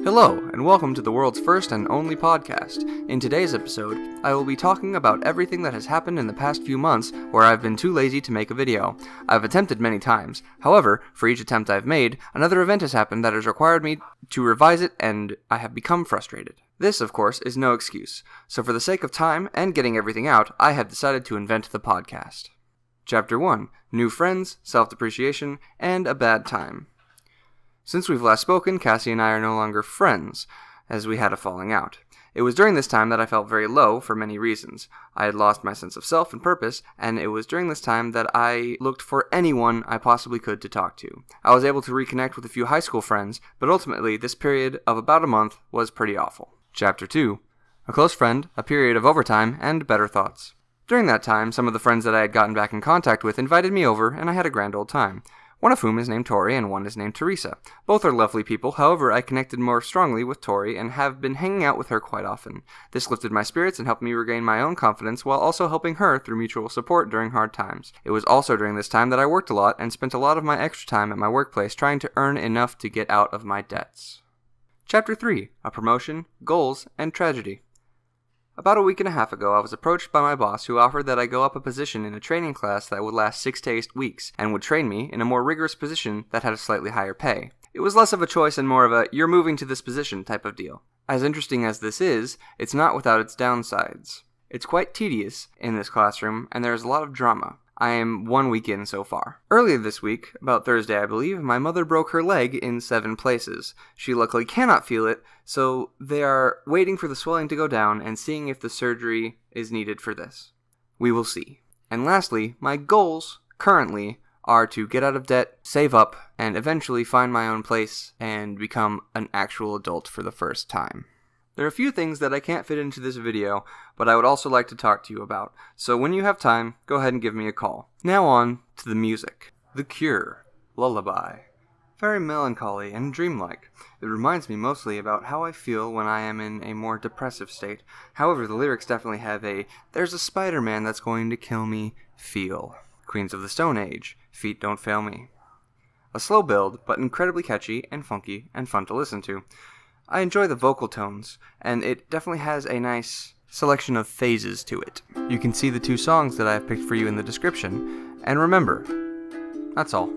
Hello, and welcome to the world's first and only podcast. In today's episode, I will be talking about everything that has happened in the past few months where I've been too lazy to make a video. I've attempted many times. However, for each attempt I've made, another event has happened that has required me to revise it, and I have become frustrated. This, of course, is no excuse. So for the sake of time and getting everything out, I have decided to invent the podcast. Chapter 1. New Friends, Self-Depreciation, and a Bad Time. Since we've last spoken, Cassie and I are no longer friends, as we had a falling out. It was during this time that I felt very low for many reasons. I had lost my sense of self and purpose, and it was during this time that I looked for anyone I possibly could to talk to. I was able to reconnect with a few high school friends, but ultimately this period of about a month was pretty awful. Chapter 2. A Close Friend, a Period of Overtime, and Better Thoughts. During that time, some of the friends that I had gotten back in contact with invited me over, and I had a grand old time. One of whom is named Tori and one is named Teresa. Both are lovely people, however, I connected more strongly with Tori and have been hanging out with her quite often. This lifted my spirits and helped me regain my own confidence while also helping her through mutual support during hard times. It was also during this time that I worked a lot and spent a lot of my extra time at my workplace trying to earn enough to get out of my debts. Chapter 3. A Promotion, Goals, and Tragedy. About a week and a half ago, I was approached by my boss who offered that I go up a position in a training class that would last 6 to 8 weeks and would train me in a more rigorous position that had a slightly higher pay. It was less of a choice and more of a you're moving to this position type of deal. As interesting as this is, it's not without its downsides. It's quite tedious in this classroom and there is a lot of drama. I am 1 week in so far. Earlier this week, about Thursday I believe, my mother broke her leg in 7 places. She luckily cannot feel it, so they are waiting for the swelling to go down and seeing if the surgery is needed for this. We will see. And lastly, my goals, currently, are to get out of debt, save up, and eventually find my own place and become an actual adult for the first time. There are a few things that I can't fit into this video, but I would also like to talk to you about, so when you have time, go ahead and give me a call. Now on to the music. The Cure, Lullaby. Very melancholy and dreamlike. It reminds me mostly about how I feel when I am in a more depressive state. However, the lyrics definitely have a, there's a Spider-Man that's going to kill me, feel. Queens of the Stone Age, Feet Don't Fail Me. A slow build, but incredibly catchy and funky and fun to listen to. I enjoy the vocal tones, and it definitely has a nice selection of phases to it. You can see the 2 songs that I have picked for you in the description, and remember, that's all.